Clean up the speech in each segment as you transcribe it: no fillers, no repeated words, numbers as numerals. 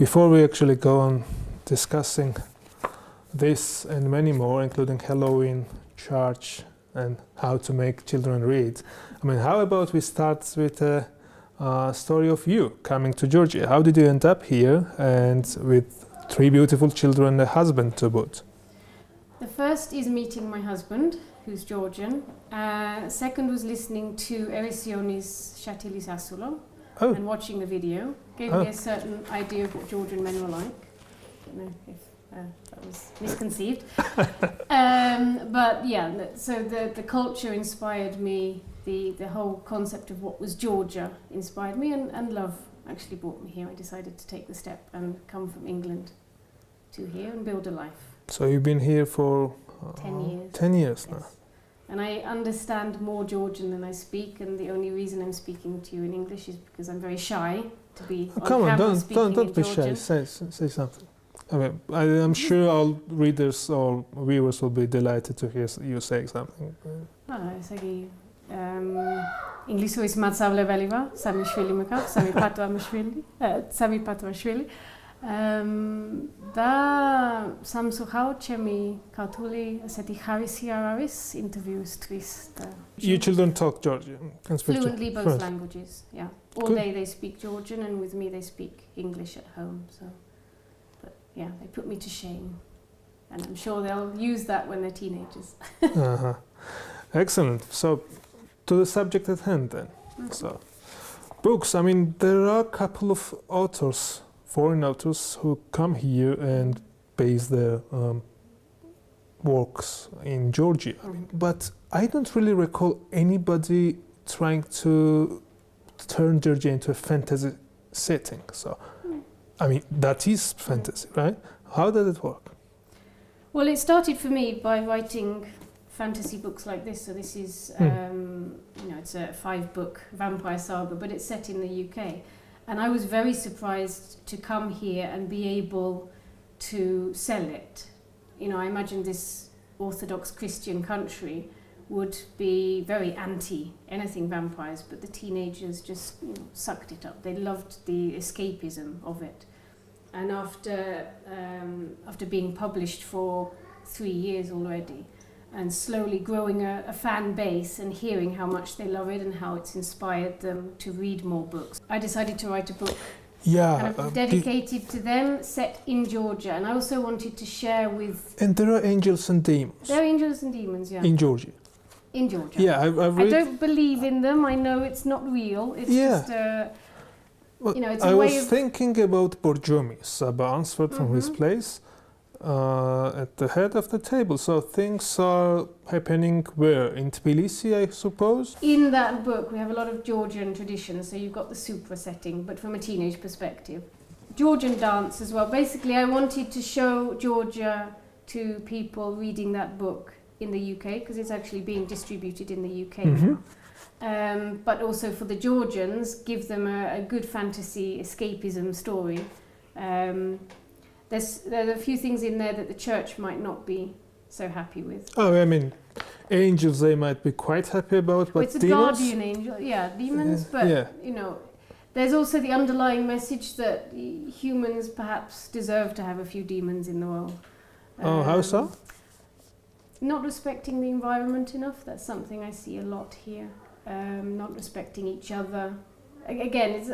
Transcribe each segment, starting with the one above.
Before we actually go on discussing this and many more, including Halloween, church, and how to make children read, I mean, how about we start with a story of you coming to Georgia? How did you end up here and with 3 beautiful children and a husband to boot? The first is meeting my husband, who's Georgian. Second was listening to Erisionis Shatilis Asulo and watching the video. Gave me a certain idea of what Georgian men were like. I don't know if that was misconceived. But yeah, so the culture inspired me, the whole concept of what was Georgia inspired me, and love actually brought me here. I decided to take the step and come from England to here and build a life. So you've been here for 10 years. 10 years now. Yes. And I understand more Georgian than I speak, and the only reason I'm speaking to you in English is because I'm very shy to be on camera speaking don't be Georgian. shy. Say something. I mean, I'm sure all readers or viewers will be delighted to hear you say something. Saga, Inglisui smatsavle veliva, sami shvili mekav, sami patva Da sam suhao chemi kautuli aseti harisi aravis interviews twist. Your children talk Georgian? Fluently both languages, yeah. All day they speak Georgian, and with me they speak English at home. So, but yeah, they put me to shame, and I'm sure they'll use that when they're teenagers. Excellent. So, to the subject at hand then. So, books. I mean, there are a couple of authors, foreign authors, who come here and base their works in Georgia. But I don't really recall anybody trying to turn Georgia into a fantasy setting. So, I mean, that is fantasy, right? How did it work? Well, it started for me by writing fantasy books like this. So this is, it's a 5-book vampire saga, but it's set in the UK. And I was very surprised to come here and be able to sell it. You know, I imagined this Orthodox Christian country would be very anti anything vampires, but the teenagers just sucked it up. They loved the escapism of it. And after being published for 3 years already, and slowly growing a fan base and hearing how much they love it and how it's inspired them to read more books, I decided to write a book dedicated to them, set in Georgia. And I also wanted to share with... And there are angels and demons. There are angels and demons, yeah. In Georgia. In Georgia. Yeah, I've read... I don't believe in them. I know it's not real. It's just it's I was thinking about Borjomi, Saba answered from his place at the head of the table. So things are happening where? In Tbilisi, I suppose? In that book, we have a lot of Georgian traditions. So you've got the supra setting, but from a teenage perspective. Georgian dance as well. Basically, I wanted to show Georgia to people reading that book in the UK, because it's actually being distributed in the UK now. But also for the Georgians, give them a good fantasy escapism story. There are a few things in there that the church might not be so happy with. Oh, I mean, angels they might be quite happy about, but it's demons? A guardian angel, demons. There's also the underlying message that humans perhaps deserve to have a few demons in the world. How so? Not respecting the environment enough. That's something I see a lot here. Not respecting each other. Again, it's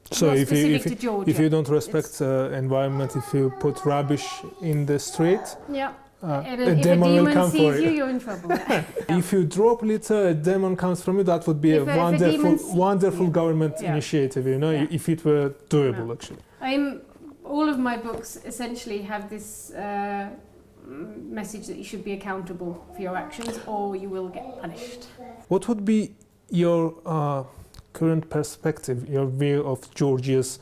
so if you don't respect the environment, if you put rubbish in the street, a demon will come for you. You're in trouble. If you drop litter, a demon comes from you. That would be a wonderful government initiative. If it were doable, actually. All of my books essentially have this message that you should be accountable for your actions, or you will get punished. What would be your current perspective, your view of Georgia's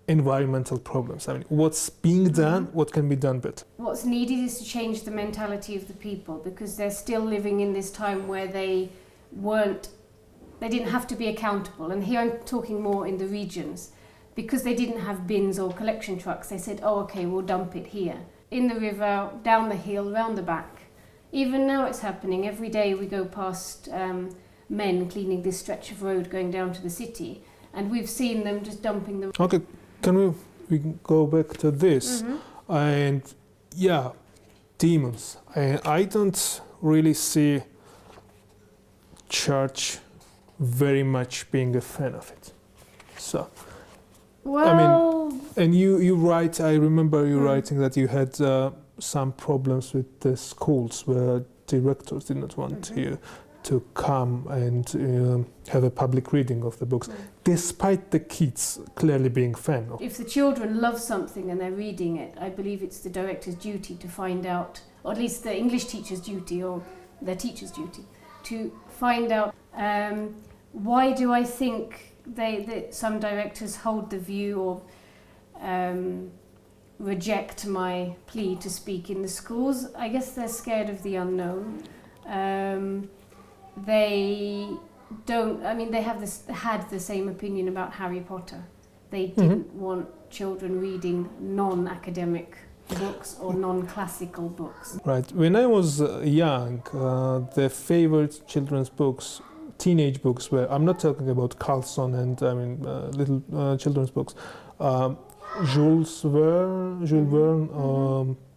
environmental problems? I mean, what's being done, what can be done better? What's needed is to change the mentality of the people, because they're still living in this time where they didn't have to be accountable. And here I'm talking more in the regions, because they didn't have bins or collection trucks. They said, we'll dump it here, in the river, down the hill, round the back. Even now it's happening. Every day we go past men cleaning this stretch of road going down to the city, and we've seen them just dumping them. Okay, can we we can go back to this. And yeah, demons. I don't really see church very much being a fan of it. So, Well, I mean, and you write, I remember you writing that you had some problems with the schools where directors did not want you to come and have a public reading of the books, despite the kids clearly being fan of. If the children love something and they're reading it, I believe it's the director's duty to find out, or at least the English teacher's duty or their teacher's duty, to find out why do I think that some directors hold the view or reject my plea to speak in the schools. I guess they're scared of the unknown. They don't, I mean, they had the same opinion about Harry Potter. They didn't want children reading non-academic books or non-classical books. Right. When I was young, the favorite children's books, teenage books were, I'm not talking about Carlson and little children's books, Jules Verne,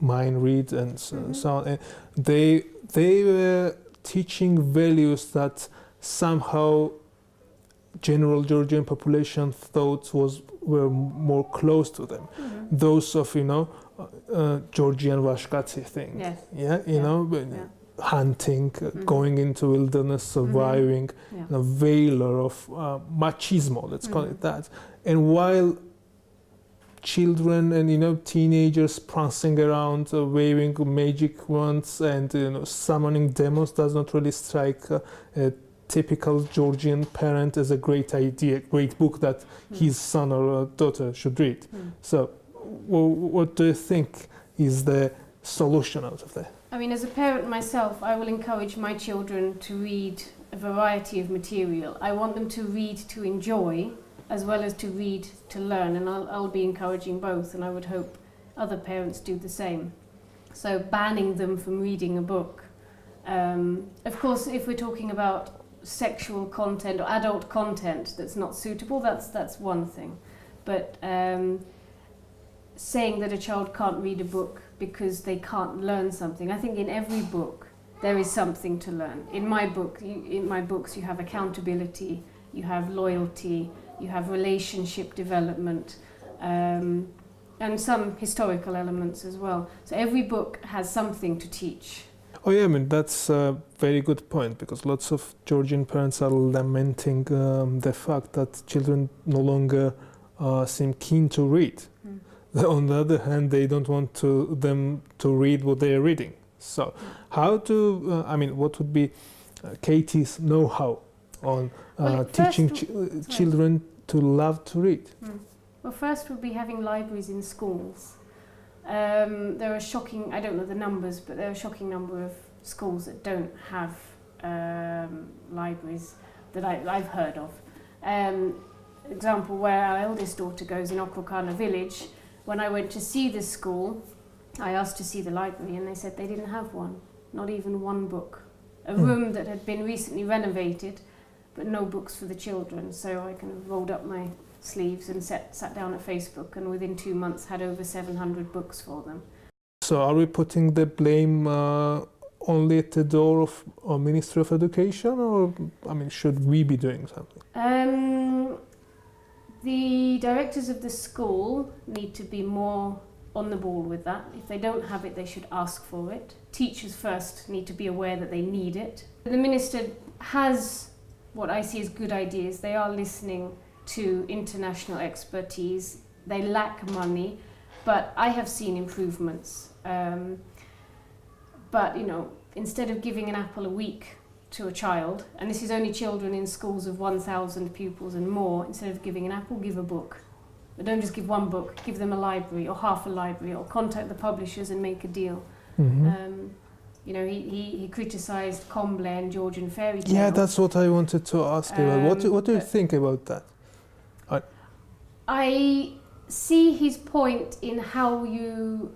Mind Read and so on. And they were teaching values that somehow general Georgian population thought were more close to them. Those of, Georgian Vashkati thing. Yes. Yeah, hunting, going into wilderness, surviving, a veiler of machismo, let's call it that. And while children and teenagers prancing around, waving magic wands and summoning demons does not really strike a typical Georgian parent as a great idea, great book that his son or daughter should read. So, what do you think is the solution out of that? I mean, as a parent myself, I will encourage my children to read a variety of material. I want them to read to enjoy, as well as to read to learn, and I'll be encouraging both, and I would hope other parents do the same. So banning them from reading a book. Of course, if we're talking about sexual content or adult content that's not suitable, that's one thing. But saying that a child can't read a book because they can't learn something, I think in every book there is something to learn. In my books you have accountability, you have loyalty, you have relationship development, and some historical elements as well. So every book has something to teach. Oh yeah, I mean, that's a very good point, because lots of Georgian parents are lamenting the fact that children no longer seem keen to read. On the other hand, they don't want them to read what they are reading. So how to, what would be Katie's know-how on teaching children to love to read? Well, first would be having libraries in schools. There are shocking, I don't know the numbers, but there are a shocking number of schools that don't have libraries that I've heard of. Example, where our eldest daughter goes in Okrokana village, when I went to see the school, I asked to see the library and they said they didn't have one, not even one book. A room that had been recently renovated, but no books for the children. So I kind of rolled up my sleeves and sat down at Facebook, and within 2 months had over 700 books for them. So are we putting the blame only at the door of our Ministry of Education, or should we be doing something? The directors of the school need to be more on the ball with that. If they don't have it, they should ask for it. Teachers first need to be aware that they need it. The minister has what I see as good ideas. They are listening to international expertise. They lack money, but I have seen improvements. But instead of giving an apple a week to a child, and this is only children in schools of 1,000 pupils and more, instead of giving an apple, give a book. But don't just give one book, give them a library or half a library, or contact the publishers and make a deal. He criticised Comble and Georgian fairy tales. Yeah, that's what I wanted to ask you about. What do you think about that? I see his point in how you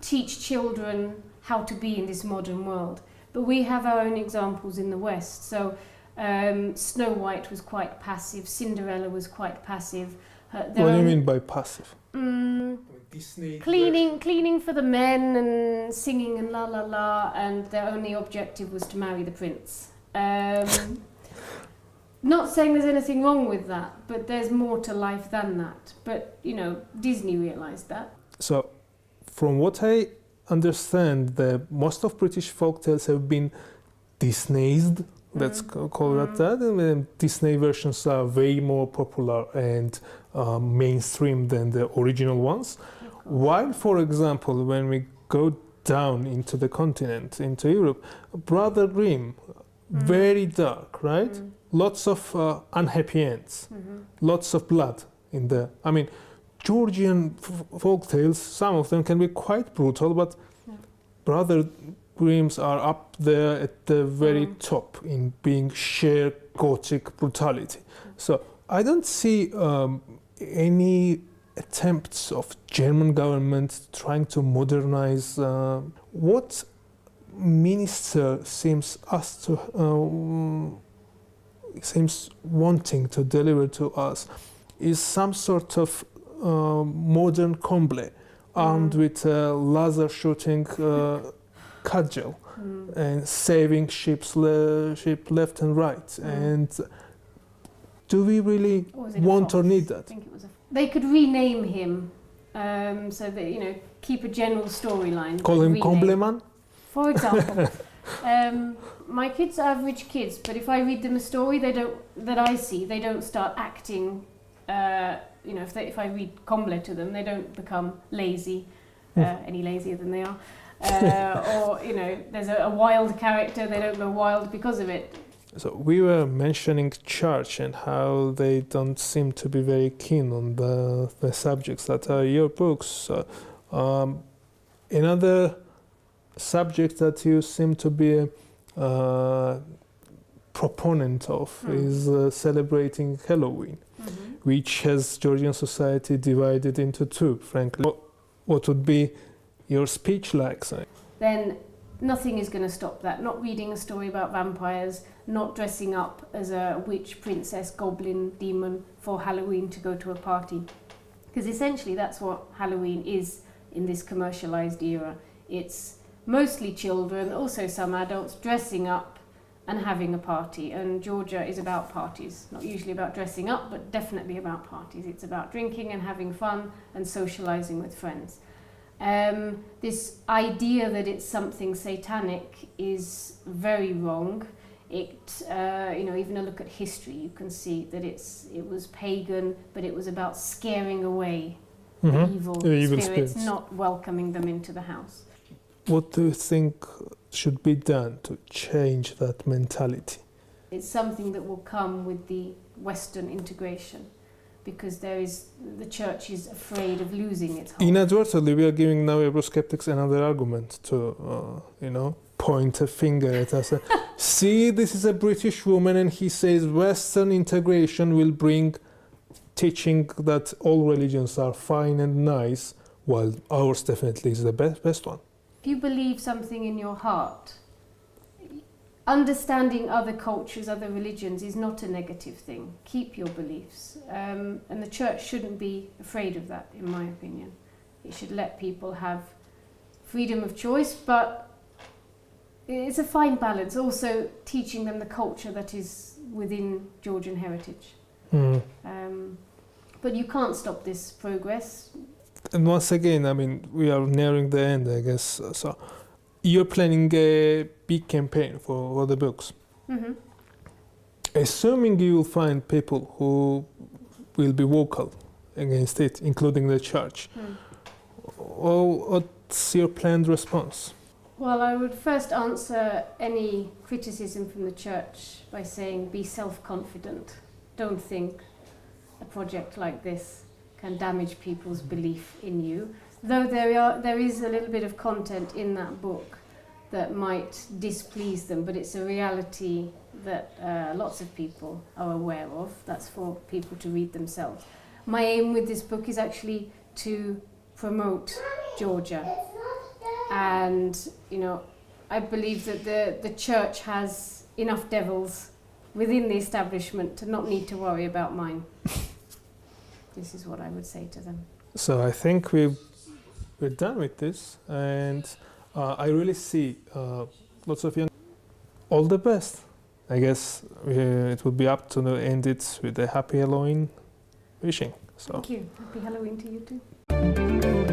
teach children how to be in this modern world. But we have our own examples in the West. So Snow White was quite passive, Cinderella was quite passive, What do you mean by passive? Disney cleaning for the men and singing and la la la, and their only objective was to marry the prince. Not saying there's anything wrong with that, but there's more to life than that. But, you know, Disney realised that. So, from what I understand, most of British folktales have been Disneyized, let's call it that. And then Disney versions are way more popular and mainstream than the original ones. While, for example, when we go down into the continent, into Europe, Brother Grimm, very dark, right? Lots of unhappy ends, lots of blood in the... I mean, Georgian folk tales, some of them can be quite brutal, but Brother Grimm's are up there at the very top in being sheer Gothic brutality. So I don't see any attempts of German government trying to modernize. What minister seems wanting to deliver to us is some sort of modern comble armed with a laser shooting cudgel and saving ship left and right. And do we really want or need that? They could rename him so that, you know, keep a general storyline. Call him Combleman? For example. My kids are average kids, but if I read them a story, they don't start acting. You know, if I read Comble to them, they don't become lazy, any lazier than they are. Or, you know, there's a wild character, they don't go wild because of it. So we were mentioning church and how they don't seem to be very keen on the subjects that are your books. Another subject that you seem to be a proponent of is celebrating Halloween, which has Georgian society divided into two, frankly. What would be your speech like, say? Then nothing is going to stop that. Not reading a story about vampires, not dressing up as a witch, princess, goblin, demon for Halloween to go to a party. Because essentially that's what Halloween is in this commercialised era. It's mostly children, also some adults, dressing up and having a party. And Georgia is about parties. Not usually about dressing up, but definitely about parties. It's about drinking and having fun and socialising with friends. This idea that it's something satanic is very wrong. It, you know, even a look at history, you can see that it was pagan, but it was about scaring away the evil spirits, not welcoming them into the house. What do you think should be done to change that mentality? It's something that will come with the Western integration, because the church is afraid of losing its hold. Inadvertently, we are giving now Euroskeptics another argument to, you know, point a finger at us. See, this is a British woman, and he says Western integration will bring teaching that all religions are fine and nice, while ours definitely is the best one. If you believe something in your heart, understanding other cultures, other religions is not a negative thing. Keep your beliefs. And the church shouldn't be afraid of that, in my opinion. It should let people have freedom of choice, but it's a fine balance. Also teaching them the culture that is within Georgian heritage. But you can't stop this progress. And once again, I mean, we are nearing the end, I guess. So you're planning a big campaign for the books. Assuming you will find people who will be vocal against it, including the church, what's your planned response? Well, I would first answer any criticism from the church by saying, be self-confident. Don't think a project like this can damage people's belief in you. Though there is a little bit of content in that book that might displease them, but it's a reality that lots of people are aware of. That's for people to read themselves. My aim with this book is actually to promote Georgia. And, you know, I believe that the church has enough devils within the establishment to not need to worry about mine. This is what I would say to them. So I think we're done with this, and I really see lots of young. All the best. I guess it would be up to end it with a happy Halloween wishing. So. Thank you. Happy Halloween to you too.